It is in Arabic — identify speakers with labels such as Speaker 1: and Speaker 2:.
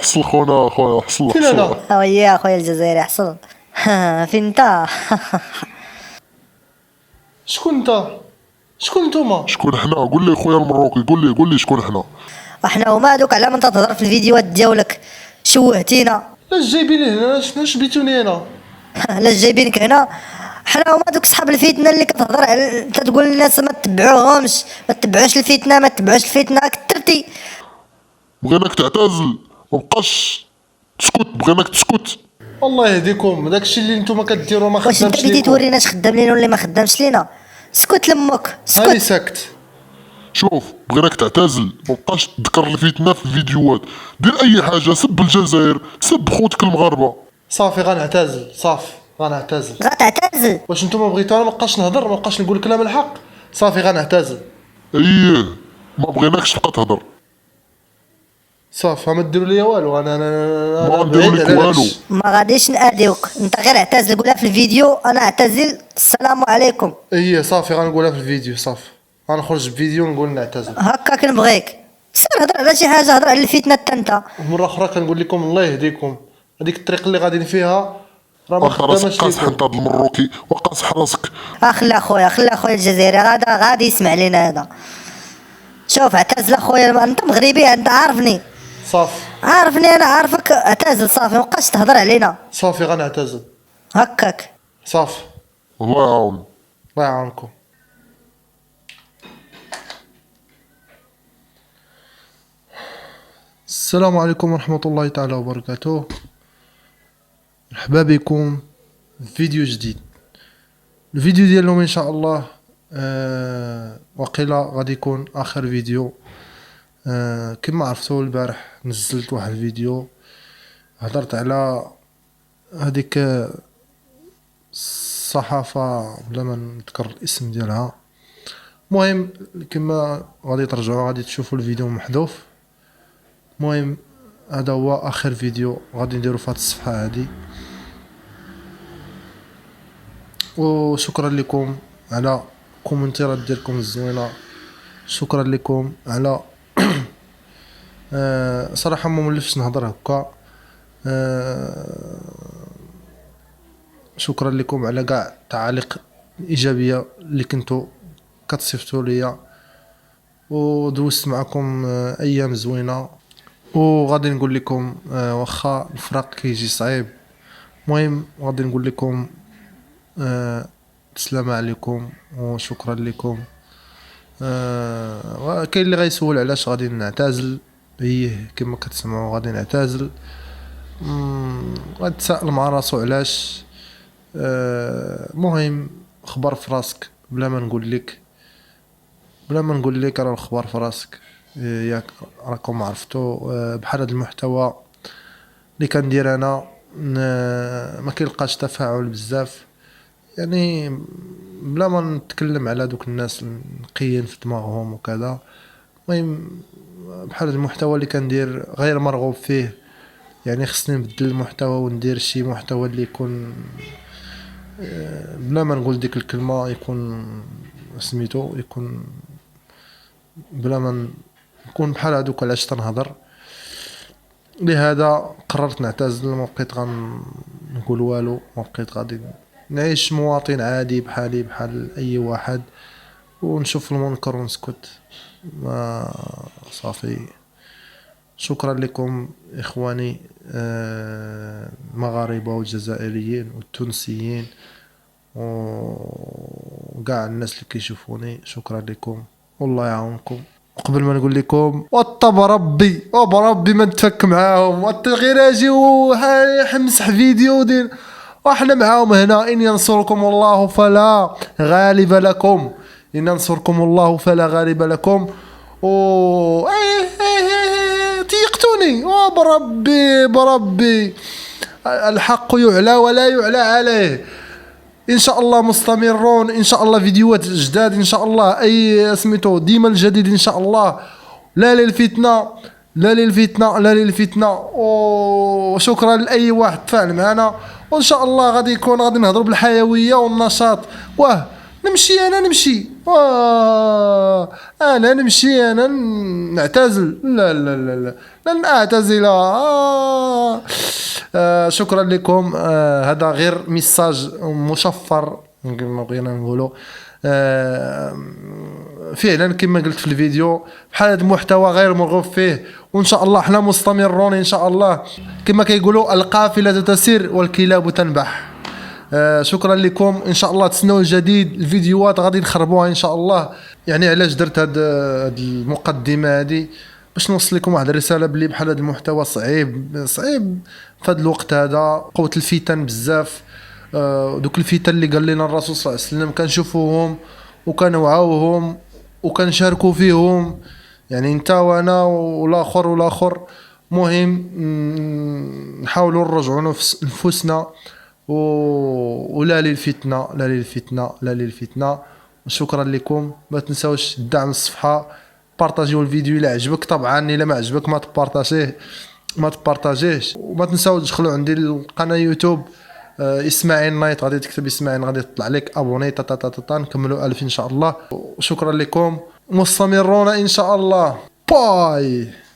Speaker 1: حصل خونا اخويا، حصل
Speaker 2: فين
Speaker 1: حصل.
Speaker 2: انا؟
Speaker 3: ويا اخويا الجزائري حصل. فين انت؟
Speaker 2: شكون انت؟ شكون نتوما؟
Speaker 1: شكون حنا؟ قول لي خويا المروكي، قول لي شكون حنا؟
Speaker 3: احنا هما هادوك على من تهضر في الفيديوهات ديالك، شوهتينا.
Speaker 2: لاش جايبيني هنا؟ شنو جبيتوني هنا؟
Speaker 3: لا جايبينك هنا، حنا هما دوك صحاب الفتنه اللي كتهضر على تتقول للناس ما تتبعوهمش، ما تتبعوش الفتنه، ما تتبعوش الفتنه، كثرتي.
Speaker 1: بغيناك تعتزل، مبقاش تسكت، بغيناك تسكت.
Speaker 2: الله يهديكم، داكشي اللي نتوما كديروا ما
Speaker 3: واش انت
Speaker 2: خدامش
Speaker 3: بديتي
Speaker 2: ليكم.
Speaker 3: تورينا اش خدام لينا واللي ما خدامش لينا؟ سكت لمك،
Speaker 2: هاني
Speaker 3: سكت.
Speaker 2: ساكت.
Speaker 1: شوف، بغيناك تعتزل، مبقاش تذكر الفتنة في الفيديوهات، دير اي حاجة، سب الجزائر، سب خوتك المغاربة.
Speaker 2: صافي غنعتزل، صافي غنعتزل.
Speaker 3: غتعتزل؟
Speaker 2: واش نتوما بغيتو انا مابقاش نهضر، مابقاش نقول كلام الحق؟ صافي غنعتزل.
Speaker 1: اييه، ما بغيناكش تبقى تهضر.
Speaker 2: صافي ما ديروا ليا والو، انا
Speaker 1: ما نديرو
Speaker 2: بعيد
Speaker 1: لك
Speaker 2: على
Speaker 1: والو.
Speaker 2: هادشي.
Speaker 3: ما غاديش ناديوك، انت غير اعتزل، قولها في الفيديو انا اعتزل، السلام عليكم.
Speaker 2: ايه صافي غنقولها في الفيديو، صافي غنخرج بفيديو نقول نعتزل.
Speaker 3: هكا كنبغيك، سير هضر على شي حاجه، هضر على الفتنه حتى انت.
Speaker 2: ومره اخرى كنقول لكم الله يهديكم، هذيك الطريق اللي غاديين فيها راه ما
Speaker 1: انت راسك
Speaker 2: خداماش
Speaker 1: قاصح،
Speaker 2: ليكم.
Speaker 1: انت هاد المروكي وقاصح راسك.
Speaker 3: خلي اخويا الجزائري غادي يسمع لينا هذا. شوف اعتزل اخويا، انت مغربي، انت عارفني،
Speaker 2: صافي
Speaker 3: انا عارفك، اعتزل صافي، مابقاش تهضر علينا
Speaker 2: صافي غنعتزل.
Speaker 3: هكاك.
Speaker 2: صافي
Speaker 1: الله يعاون.
Speaker 2: الله يعاونكم. السلام عليكم ورحمة الله تعالى وبركاته، مرحبا بكم في فيديو جديد. الفيديو ديال اليوم ان شاء الله وقيلا غادي يكون اخر فيديو. كما عرفتوا البارح نزلت واحد الفيديو هضرت على هذيك الصحافة بلا ما نذكر الاسم ديالها. المهم كما غادي ترجعوا غادي تشوفوا الفيديو محذوف. المهم هذا هو اخر فيديو غادي نديرو في هاد الصفحة هادي، وشكرا لكم على الكومنتيرات ديالكم الزوينه، شكرا لكم على صراحه ما مولفش نهضر هكا. شكرا لكم على كاع التعاليق الايجابيه اللي كنتو كتصيفطوا ليا، ودوزت معكم ايام زوينه. وغادي نقول لكم واخا الفراق كيجي صعيب، المهم غادي نقول لكم السلام عليكم وشكرا لكم. كاين اللي غيسول علاش غادي نعتزل، ايه كما كتسمعوا غادي نعتزل. غتسائل مع راسو علاش. مهم خبر في راسك بلا ما نقول لك راه الخبر في راسك. ياك راكم عرفتوا بحال هذا المحتوى اللي كندير انا ما كيلقاش تفاعل بزاف، يعني بلا ما نتكلم على دوك الناس نقيين في دماغهم وكذا. المهم بحال المحتوى اللي كندير غير مرغوب فيه، يعني خصني نبدل المحتوى وندير شي محتوى اللي يكون بلا ما نقول ديك الكلمة، يكون سميتو يكون بلا ما نكون بحال هادوك علاش تنهضر. لهذا قررت نعتزل، ما بقيت غنقول والو، ما بقيت غادي نعيش مواطن عادي بحالي بحال اي واحد، ونشوف المنكر ونسكت. ما صافي. شكرا لكم اخواني المغاربه والجزائريين والتونسيين وكاع الناس اللي كيشوفوني، شكرا لكم والله يعاونكم. قبل ما نقول لكم بربي ما نتفك معاهم، غير اجي وحمسح فيديو دير واحنا معاهم هنا. ان ينصركم الله فلا غالب لكم، ان ينصركم الله فلا غالب لكم. تيقتوني بربي الحق يعلى ولا يعلى عليه. ان شاء الله مستمرون، ان شاء الله فيديوهات جداد، ان شاء الله اي سميتو ديما الجديد ان شاء الله. لا للفتنه. وشكرا لاي واحد تفاعل معنا، وان شاء الله غادي نهضروا بالحيويه والنشاط. نمشي انا نمشي انا نمشي انا نعتزل لا لن اعتزل شكرا لكم. هذا غير ميساج مشفر كما بغينا نقولوا. فعلا كما قلت في الفيديو بحال هذا المحتوى غير مرغوب فيه، وان شاء الله حنا مستمرون ان شاء الله. كما كيقولوا القافله تسير والكلاب تنبح. شكرا لكم، ان شاء الله تسناو الجديد. الفيديوهات غادي نخربوها ان شاء الله. يعني علاش درت هاد المقدمه هذه؟ باش نوصل لكم واحد الرساله بلي بحال هذا المحتوى صعيب في هذا الوقت هذا. قوه الفتن بزاف. دوك الفتن اللي قال لنا الرسول صلى الله عليه وسلم كنشوفوهم وكنوعاوهم وكنشاركوا فيهم، يعني انت وانا والاخر. مهم نحاولوا نرجعوا نفوسنا ولا للفتنه لا للفتنه لا للفتنه. شكرا لكم. ما تنساوش دعم الصفحه، بارطاجيو الفيديو الى عجبك. طبعا الا ما عجبك ما تبارطاجيهش. وما تنساوش تدخلوا عندي القناه يوتيوب اسماعيل نايت، غادي تكتب اسماعيل غادي تطلع لك ابوني نكملوا 1000 ان شاء الله. وشكرا لكم، مستمرون ان شاء الله. باي.